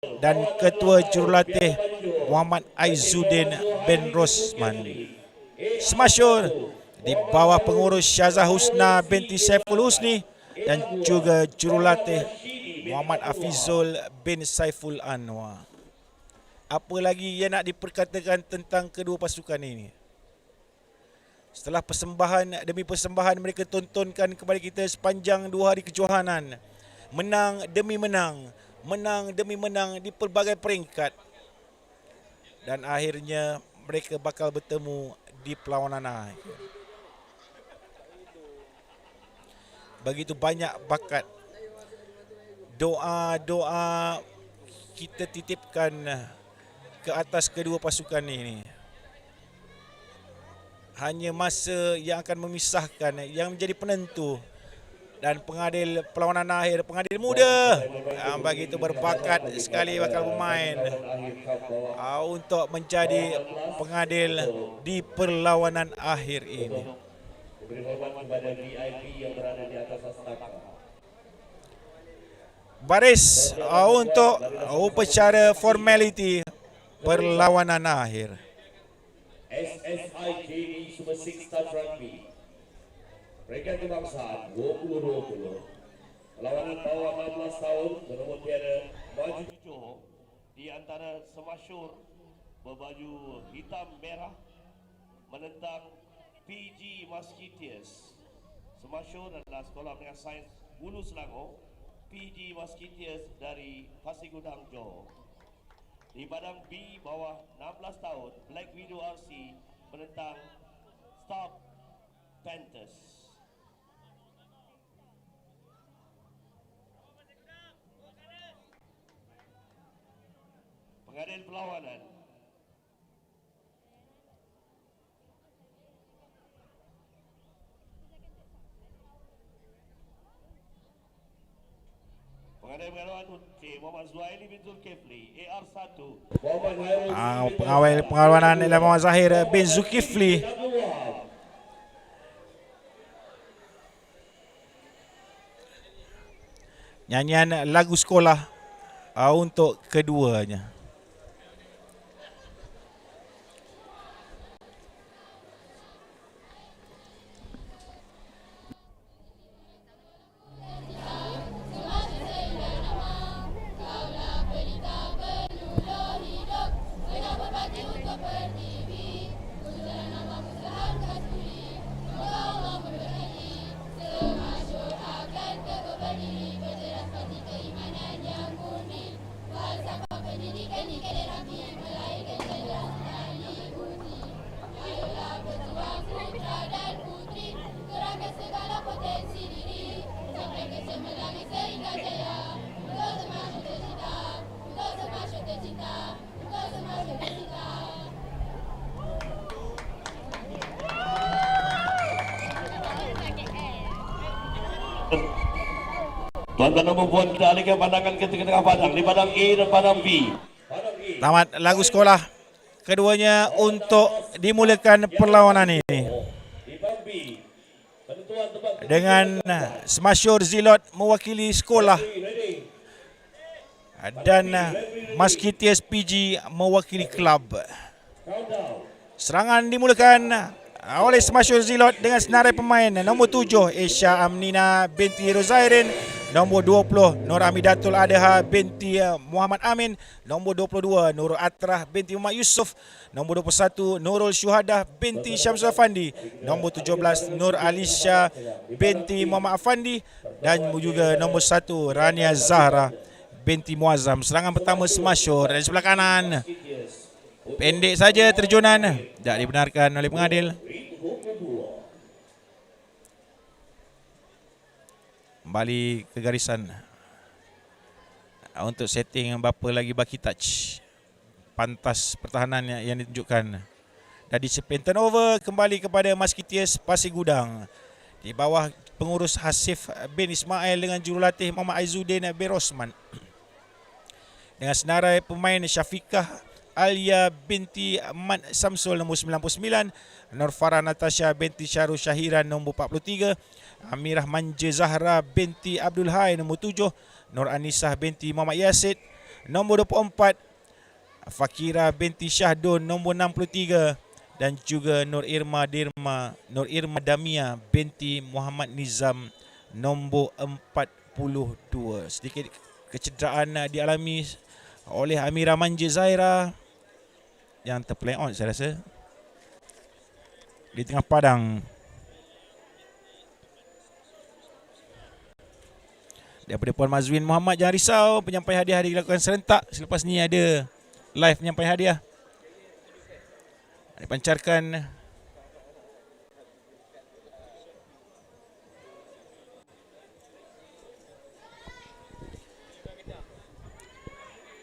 dan Ketua Jurulatih Muhammad Aizuddin bin Rosman. Semasyur di bawah pengurus Syazah Husna binti Saiful Husni dan juga Jurulatih Muhammad Hafizul bin Saiful Anwar. Apa lagi yang nak diperkatakan tentang kedua pasukan ini? Setelah persembahan demi persembahan mereka tontonkan kepada kita sepanjang 2 hari kejohanan, menang demi menang, menang demi menang di pelbagai peringkat, dan akhirnya mereka bakal bertemu di perlawanan akhir. Begitu banyak bakat. Doa-doa kita titipkan ke atas kedua pasukan ini. Hanya masa yang akan memisahkan yang menjadi penentu, dan pengadil perlawanan akhir, pengadil muda yang begitu berbakat sekali bakal bermain untuk menjadi pengadil di perlawanan akhir ini. Baris untuk upacara formality perlawanan akhir. SSIKD Super 6 Touch Rugby Peringkat kebangsaan 2020. Perlawanan bawah 16 tahun bernomor tiada baju 7 di antara Semasyur berbaju hitam merah menentang PG Musketeers. Semasyur adalah Sekolah Menengah Sains Hulu Selangor. PG Musketeers dari Pasir Gudang, Johor. Di badang B bawah 16 tahun, Black Widow RC menentang Stop Panthers. Pengadil perlawanan Muhammad Zuhaili bin Zulkifli AR1 Pengawal perlawanan ialah Muhammad Zahir bin Zulkifli. Nyanyian lagu sekolah untuk keduanya. Tuan-tuan dan puan kita alihkan pandangan ke tengah padang di padang A dan padang B. Tamat lagu sekolah keduanya untuk dimulakan perlawanan ini. Dengan Semasyur Zilot mewakili sekolah dan Musketeers PG mewakili klub. Serangan dimulakan oleh Semasyur Zilot dengan senarai pemain nombor 7 Isya Amnina binti Rozairin, nombor 20 Nur Amidatul Adha binti Muhammad Amin, nombor 22 Nurul Atrah binti Muhammad Yusuf, nombor 21 Nurul Syuhadah binti Syamsul Afandi, nombor 17 Nur Alisha binti Muhammad Afandi, dan juga nombor 1 Rania Zahra binti Muazzam. Serangan pertama Semasyur dari sebelah kanan. Pendek saja terjunan, tak dibenarkan oleh pengadil. Kembali ke garisan untuk setting berapa lagi baki touch. Pantas pertahanan yang ditunjukkan. Dan disiplin turnover kembali kepada Musketeers Pasir Gudang di bawah pengurus Hasif bin Ismail dengan jurulatih Muhammad Aizuddin bin Rosman. Dengan senarai pemain Syafiqah Alia binti Ahmad Samsul nombor 99, Nur Farah Natasha binti Syarul Syahiran nombor 43, Amirah Manja Zahra binti Abdul Hai nombor 7, Nur Anisah binti Muhammad Yasid, nombor 24 Fakira binti Syahdun nombor 63 dan juga Nur Irma Damia binti Muhammad Nizam nombor 42. Sedikit kecederaan dialami oleh Amira Manja Zaira yang terplay out saya rasa di tengah padang. Daripada Puan Mazwin Muhammad, jangan risau, penyampaian hadiah dilakukan serentak. Selepas ni ada live penyampaian hadiah. Dipancarkan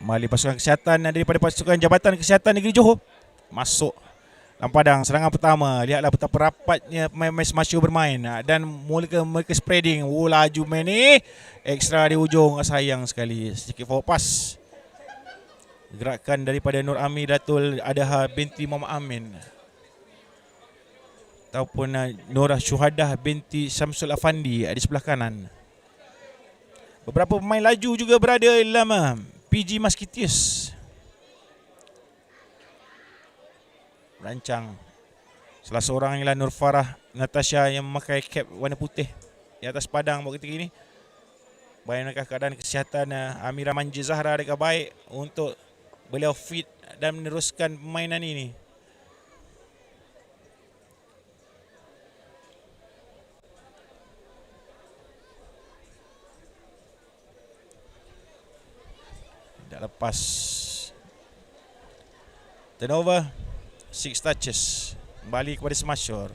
kembali pasukan kesihatan daripada pasukan Jabatan Kesihatan Negeri Johor masuk dalam padang. Serangan pertama, lihatlah betapa rapatnya pemain-pemain Smasher bermain dan mereka spreading. Laju main ni ekstra di ujung, sayang sekali. Sedikit forward pass, gerakan daripada Nur Ami Datul Adaha binti Muhammad Amin ataupun Nurah Syuhadah binti Syamsul Afandi di sebelah kanan. Beberapa pemain laju juga berada dalam PG Musketeers. Rancang salah seorang ialah Nur Farah Natasha yang memakai cap warna putih di atas padang buat ketika ini. Bagaimanakah keadaan kesihatan Amira Manja Zahra? Adakah baik untuk beliau fit dan meneruskan permainan ini? Tak lepas. Turnover 6 touches. Kembali kepada Smasher.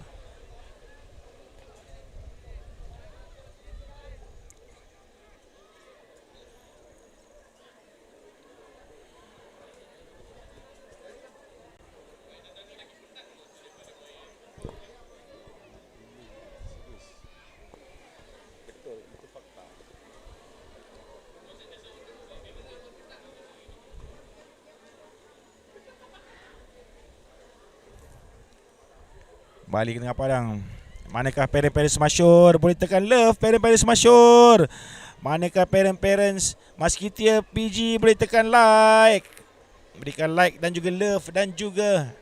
Balik ke tengah padang. Manakah parent-parent Smasher? Boleh tekan love parent-parent Smasher. Manakah parent-parents Musketeer PG? Boleh tekan like. Berikan like dan juga love dan juga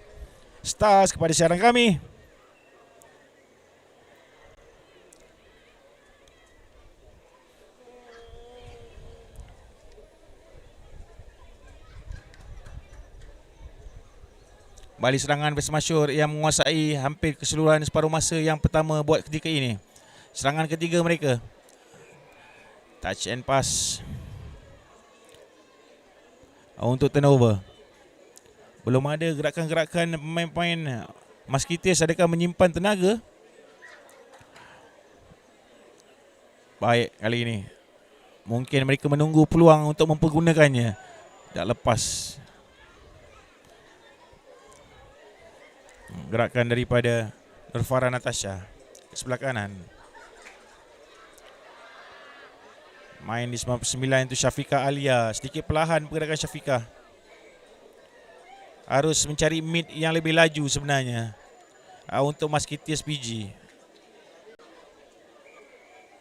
stars kepada siaran kami. Balik serangan Smasher yang menguasai hampir keseluruhan separuh masa yang pertama buat ketika ini. Serangan ketiga mereka. Touch and pass untuk turnover. Belum ada gerakan-gerakan pemain-pemain Musketeers. Adakah menyimpan tenaga? Baik kali ini. Mungkin mereka menunggu peluang untuk mempergunakannya. Tak lepas. Gerakan daripada Nur Farah Natasha sebelah kanan. Main di 99 itu Syafiqah Alia. Sedikit perlahan pergerakan Syafiqah. Harus mencari mid yang lebih laju sebenarnya untuk Musketeers PG.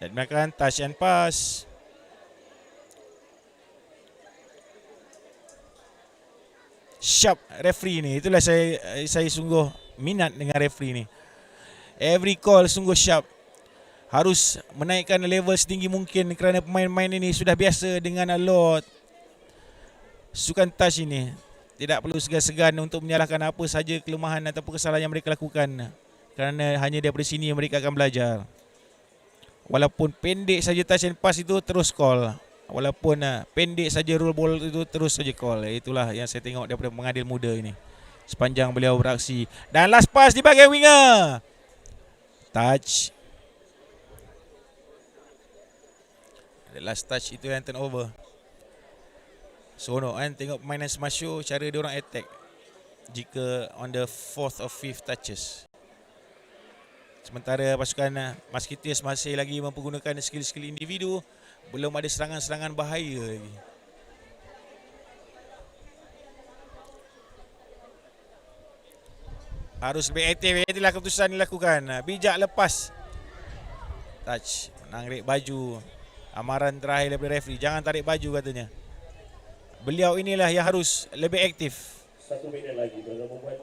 Dan mereka touch and pass. Sharp referee ni. Itulah saya sungguh minat dengan referee ni. Every call sungguh sharp. Harus menaikkan level setinggi mungkin kerana pemain-pemain ini sudah biasa dengan lot sukan touch ini. Tidak perlu segan-segan untuk menyalahkan apa saja kelemahan ataupun kesalahan yang mereka lakukan. Kerana hanya daripada sini mereka akan belajar. Walaupun pendek saja touch and pass itu terus call. Walaupun pendek saja roll ball itu terus saja call. Itulah yang saya tengok daripada pengadil muda ini sepanjang beliau beraksi. Dan last pass di bahagian winger. Touch. The last touch itu yang turnover. Seronok kan tengok permainan Smasher, cara dia orang attack jika on the 4th or 5th touches. Sementara pasukan Musketeers masih lagi mempergunakan skill-skill individu. Belum ada serangan-serangan bahaya lagi. Harus lebih aktif. Itulah keputusan dilakukan. Bijak lepas. Touch. Menarik baju. Amaran terakhir daripada referee. Jangan tarik baju katanya. beliau inilah yang harus lebih aktif. 1 minit lagi tuan-tuan dan puan.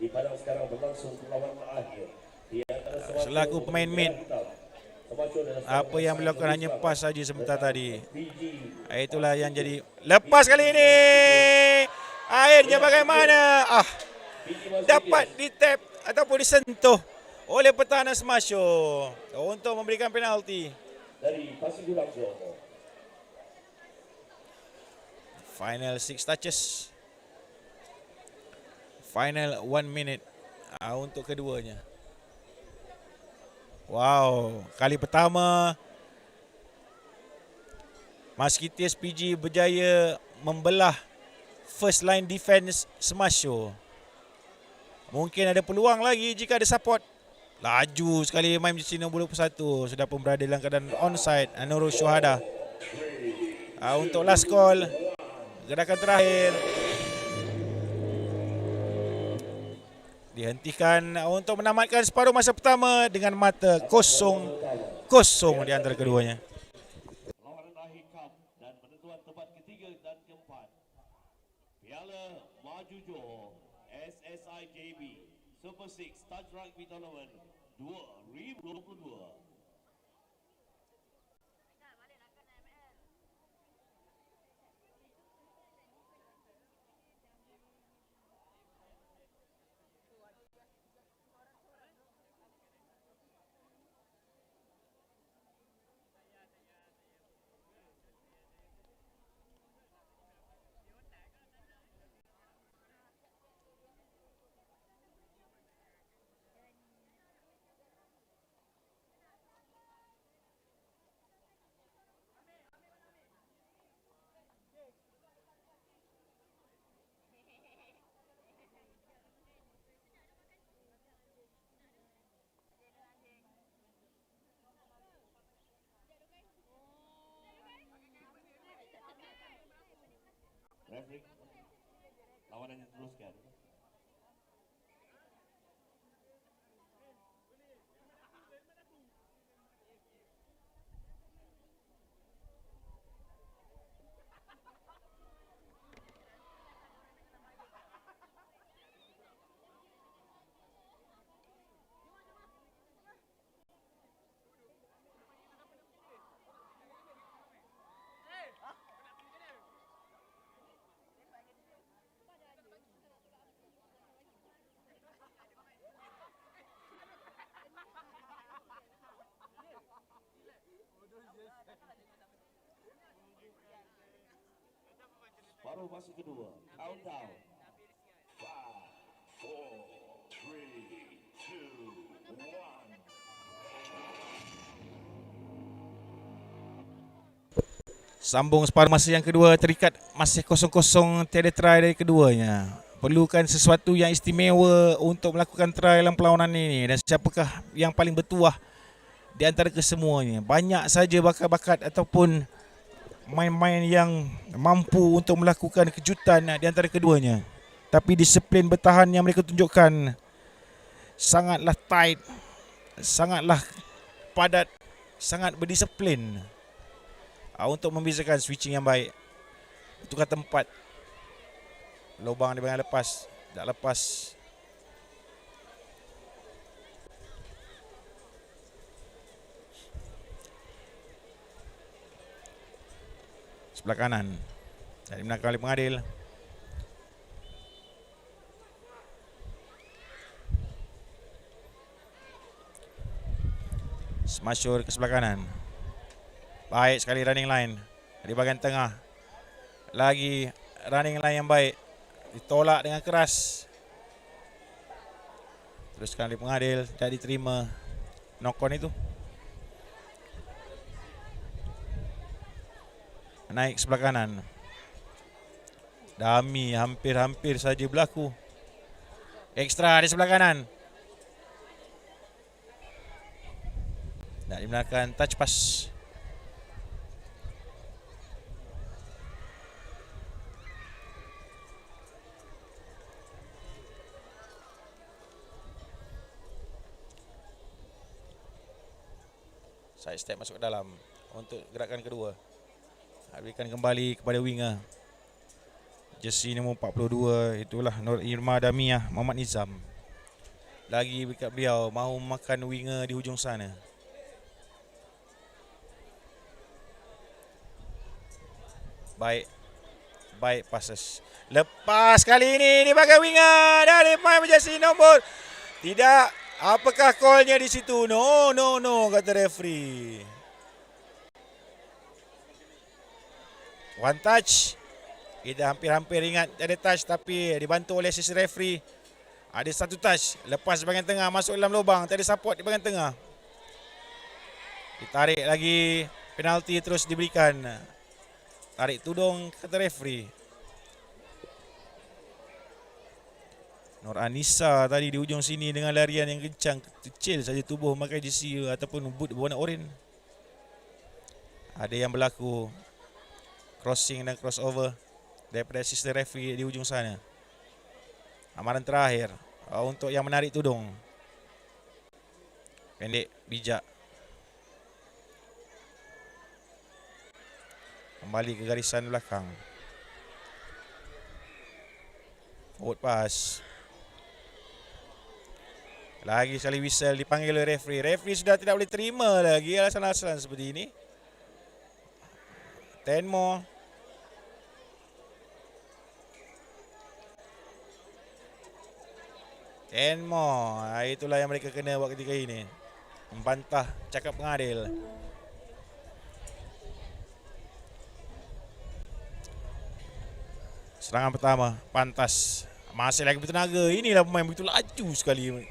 Di padang sekarang berlangsung perlawanan akhir. Di antara Selaku pemain mid, apa yang dilakukan hanya pas saja sebentar tadi. Itulah yang jadi lepas kali ini. Akhirnya bagaimana? Dapat di tap ataupun disentuh oleh pertahanan Smasho untuk memberikan penalti. dari Pasir Gulang Johor. Final 6 touches. Final 1 minute untuk keduanya. Wow, kali pertama Musketeers PG berjaya membelah first line defense Smasho. Mungkin ada peluang lagi jika ada support. Laju sekali main di sini 21. Sudah pun berada dalam keadaan onside. Nurul Syuhada. Untuk last call. Gerakan terakhir. Dihentikan untuk menamatkan separuh masa pertama dengan mata kosong di antara keduanya. Perlawanan akhir cup dan penentuan tempat ketiga dan keempat. Piala Maju Johor SSIJB Super 6 Touch Rugby Tournament 2022. Referee, lawanan diteruskan. Paruh masa kedua. Countdown. 5, 4, 3, 2, 1. Sambung separuh masa yang kedua, terikat masih kosong-kosong, tiada try dari keduanya. Perlukan sesuatu yang istimewa untuk melakukan try dalam perlawanan ini. Dan siapakah yang paling bertuah di antara kesemuanya? Banyak saja bakat-bakat ataupun main-main yang mampu untuk melakukan kejutan di antara keduanya. Tapi disiplin bertahan yang mereka tunjukkan sangatlah tight, sangatlah padat, sangat berdisiplin untuk membezakan switching yang baik. Tukar tempat. Lubang di bahagian lepas, tak lepas. Sebelah kanan. Dari menang kali pengadil. Smasyur ke sebelah kanan. Baik sekali running line. Di bahagian tengah. Lagi running line yang baik. Ditolak dengan keras. Teruskan di pengadil. Tak diterima knock on itu. Naik sebelah kanan. Dami hampir-hampir saja berlaku. Ekstra di sebelah kanan. Tak dibenarkan touch pass. Side step masuk ke dalam untuk gerakan kedua. Berikan kembali kepada winger. Jersey nombor 42, itulah Nur Irma Damiah Muhammad Nizam. Lagi dekat beliau, mahu makan winger di hujung sana. Baik passes. Lepas kali ini dipakai winger dari pemain jersey nombor. Tidak, apakah callnya di situ? No, kata referee. One touch. Kita hampir-hampir ingat ada touch, tapi dibantu oleh sisi referee. Ada satu touch, lepas di bahagian tengah, masuk dalam lubang, tak ada support di bahagian tengah. Ditarik lagi, penalti terus diberikan. Tarik tudung kata referee. Nur Anissa tadi di ujung sini dengan larian yang kencang, kecil saja tubuh memakai jersey ataupun boot berwarna oranye. Ada yang berlaku crossing dan crossover daripada assistant referee di ujung sana. Amaran terakhir untuk yang menarik tudung. Pendek, bijak. Kembali ke garisan belakang. Forward pass. Lagi sekali whistle dipanggil oleh referee. Referee sudah tidak boleh terima lagi alasan-alasan seperti ini. 10 more. Itulah yang mereka kena buat ketika ini. Membantah cakap pengadil. Serangan pertama, pantas. Masih lagi bertenaga. Inilah pemain begitu laju sekali.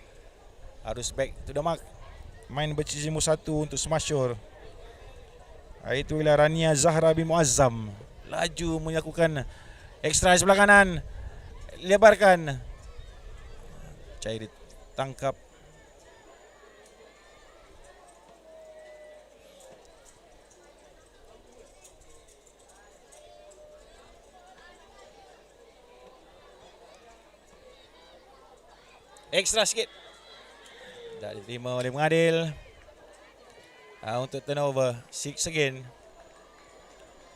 Harus back to the mark. Main berjersey nombor 1 untuk Smashor. Itu ialah Rania Zahra bin Muazzam. Laju melakukan ekstra sebelah kanan. Lebarkan. Cair ditangkap. Ekstra sikit. Tak diterima oleh pengadil. Untuk turnover 6 again.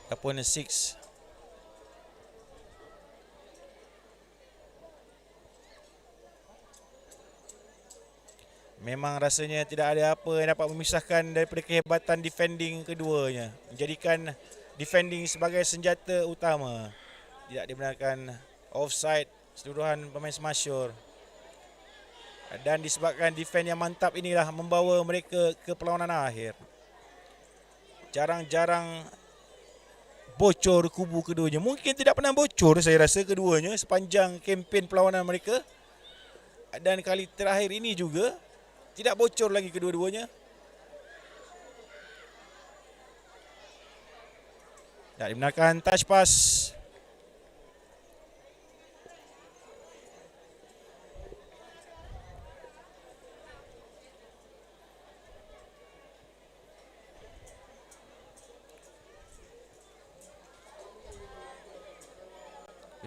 Ataupun 6. Memang rasanya tidak ada apa yang dapat memisahkan daripada kehebatan defending keduanya. Menjadikan defending sebagai senjata utama. Tidak dibenarkan offside seluruhan pemain Smashor. Dan disebabkan defend yang mantap inilah membawa mereka ke perlawanan akhir. Jarang-jarang bocor kubu keduanya. Mungkin tidak pernah bocor saya rasa keduanya sepanjang kempen perlawanan mereka. Dan kali terakhir ini juga tidak bocor lagi kedua-duanya. Tak dibenarkan touch pass.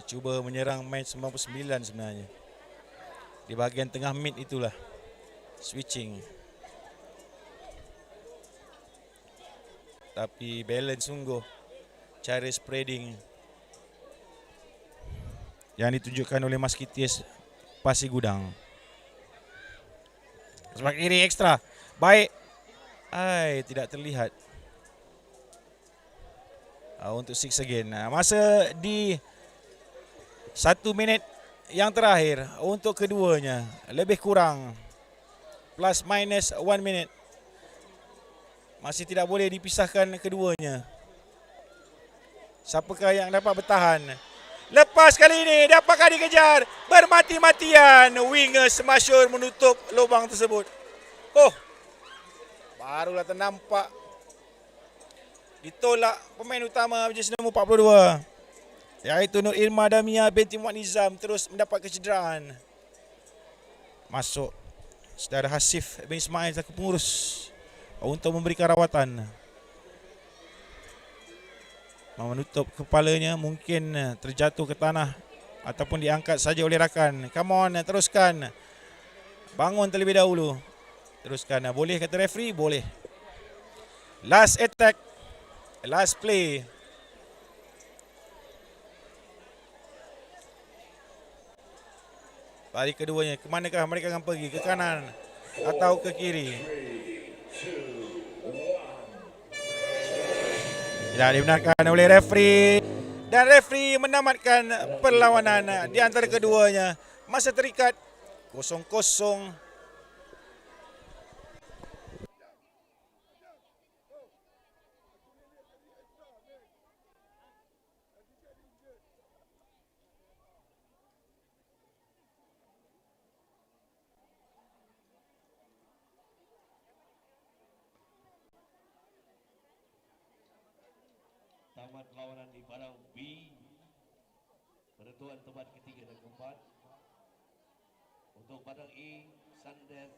Cuba menyerang main 99 sebenarnya. Di bahagian tengah mid itulah. Switching. Tapi balance sungguh. Cara spreading yang ditunjukkan oleh Maskitis Pasir Gudang. Sebelah kiri ekstra. Baik. Tidak terlihat. Untuk 6 again. Masa di 1 minit yang terakhir untuk keduanya. Lebih kurang. Plus minus 1 minit. Masih tidak boleh dipisahkan keduanya. Siapakah yang dapat bertahan? Lepas kali ini dapatkah dikejar? Bermati-matian. Winger Smashor menutup lubang tersebut. Barulah ternampak. Ditolak pemain utama jersey nombor 42. Iaitu Nur Irma Damiah binti Muhammad Nizam terus mendapat kecederaan. Masuk saudara Hasif bin Ismail selaku pengurus untuk memberikan rawatan. Menutup kepalanya, mungkin terjatuh ke tanah ataupun diangkat saja oleh rakan. Come on, teruskan. Bangun terlebih dahulu. Teruskan. Boleh kata referee? Boleh. Last attack. Last play. Lari keduanya, ke manakah mereka akan pergi? Ke kanan atau ke kiri? Tidak dibenarkan oleh referee. Dan referee menamatkan perlawanan di antara keduanya. Masa terikat 0-0. Tamat perlawanan di padang B. Penentuan tempat ketiga dan keempat. Untuk padang E, Sundeath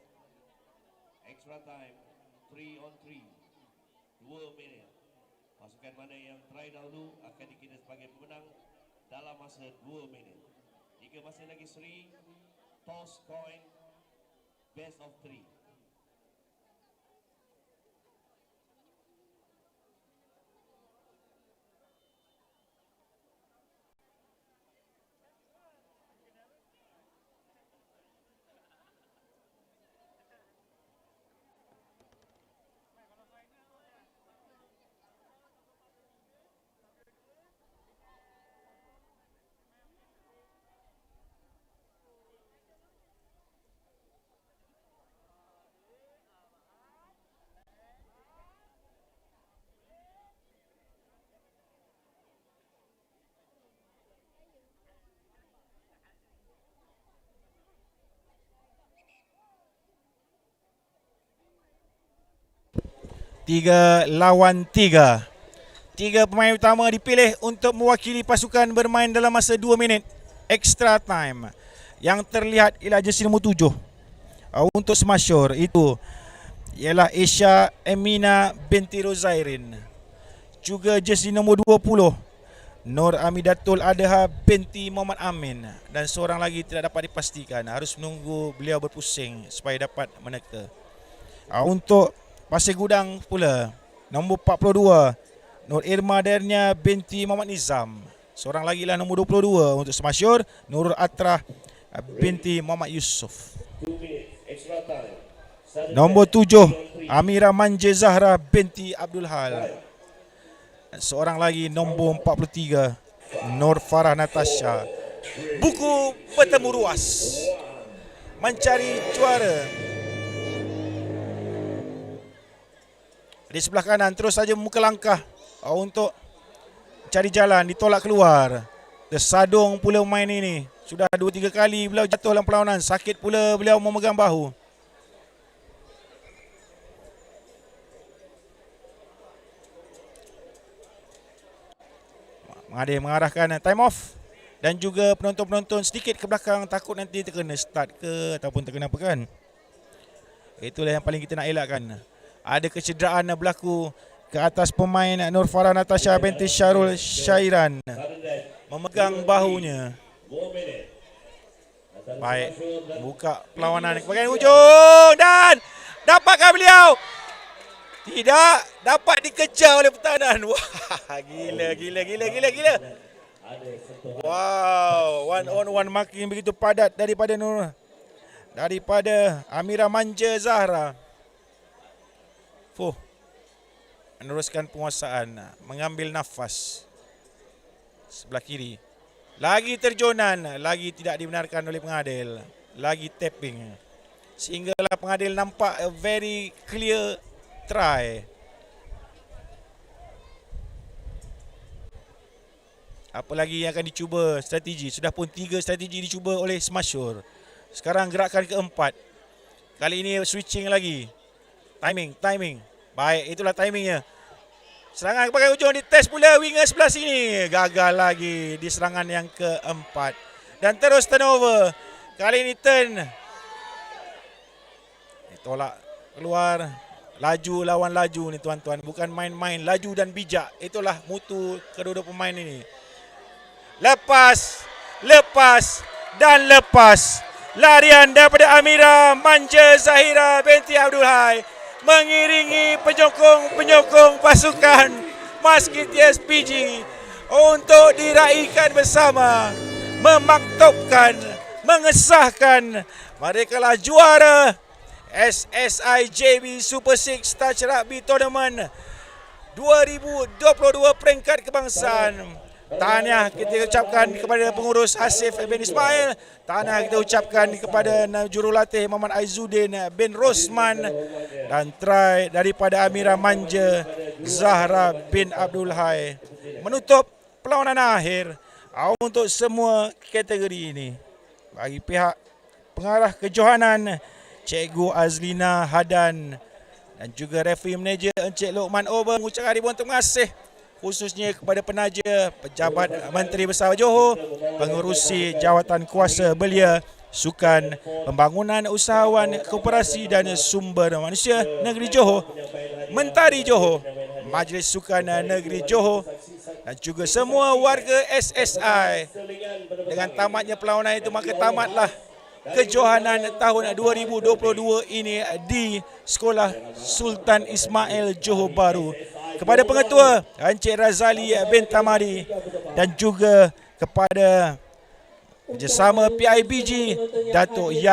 extra time 3 on 3 2 minit. Pasukan mana yang try dahulu akan dikira sebagai pemenang dalam masa 2 minit. Jika masih lagi seri, toss coin best of 3. Tiga lawan tiga. Tiga pemain utama dipilih untuk mewakili pasukan bermain dalam masa 2 minit extra time. Yang terlihat ialah jersey nombor 7. Untuk Smashor itu ialah Asia Emina binti Rozairin. Juga jersey nombor 20 Nur Amidatul Adha binti Muhammad Amin. Dan seorang lagi tidak dapat dipastikan, harus menunggu beliau berpusing supaya dapat meneka. Untuk Pasir Gudang pula, nombor 42 Nur Irma Dernya binti Muhammad Nizam. Seorang lagi lah nombor 22 untuk Smashor, Nurul Atrah binti Muhammad Yusof. Nombor 7 Amira Manje Zahra binti Abdul Hal. Seorang lagi nombor 43 Nur Farah Natasha. Buku bertemu ruas, mencari juara. Di sebelah kanan terus saja membuka langkah untuk cari jalan, ditolak keluar. Tersadung pula pemain ini. Sudah 2-3 kali beliau jatuh dalam perlawanan. Sakit pula beliau memegang bahu. Mengadil mengarahkan time off. Dan juga penonton-penonton sedikit ke belakang, takut nanti terkena start ke ataupun terkena apa kan. Itulah yang paling kita nak elakkan. Ada kecederaan berlaku ke atas pemain Nur Farah Natasha binti Syarul Syairan. Memegang bahunya. Baik, buka perlawanan ke bahagian hujung dan dapatkah beliau? Tidak, dapat dikejar oleh pertahanan. Wah, gila. Wow, one on one marking begitu padat daripada Amira Manja Zahra. Meneruskan penguasaan, mengambil nafas. Sebelah kiri. Lagi terjonan, lagi tidak dibenarkan oleh pengadil. Lagi tapping. Sehinggalah pengadil nampak a very clear try. Apa lagi yang akan dicuba strategi? Sudah pun 3 strategi dicuba oleh Smashor. Sekarang gerakan keempat. Kali ini switching lagi. Timing. Baik, itulah timingnya. Serangan ke bahagian hujung, dites pula winger sebelah sini. Gagal lagi di serangan yang keempat. Dan terus turnover. Kali ini turn. Tolak keluar. Laju lawan laju ni tuan-tuan. Bukan main-main. Laju dan bijak. Itulah mutu kedua-dua pemain ini. Lepas. Larian daripada Amira Manja Zahira binti Abdul Hai. Mengiringi penyokong pasukan Maskiti SPG untuk diraihkan bersama, memaktubkan mengesahkan mereka lah juara SSI JB Super 6 Touch Rugby Tournament 2022 peringkat kebangsaan. Tahniah kita ucapkan kepada pengurus Asif bin Ismail. Tahniah kita ucapkan kepada jurulatih Muhammad Aizuddin bin Rosman. Dan try daripada Amira Manja Zahra bin Abdul Hai. Menutup perlawanan akhir untuk semua kategori ini. Bagi pihak pengarah kejohanan Cikgu Azlina Hadan dan juga referee manager Encik Lokman Ober mengucapkan ribuan terima kasih khususnya kepada penaja Pejabat Menteri Besar Johor, pengurusi jawatan kuasa belia, sukan, pembangunan usahawan, koperasi dan sumber manusia negeri Johor, Mentari Johor, Majlis Sukan Negeri Johor dan juga semua warga SSI. Dengan tamatnya perlawanan itu maka tamatlah kejohanan tahun 2022 ini di Sekolah Sultan Ismail Johor Bahru. Kepada pengetua Encik Razali bin Tamari dan juga kepada kerjasama PIBG Datuk Yahya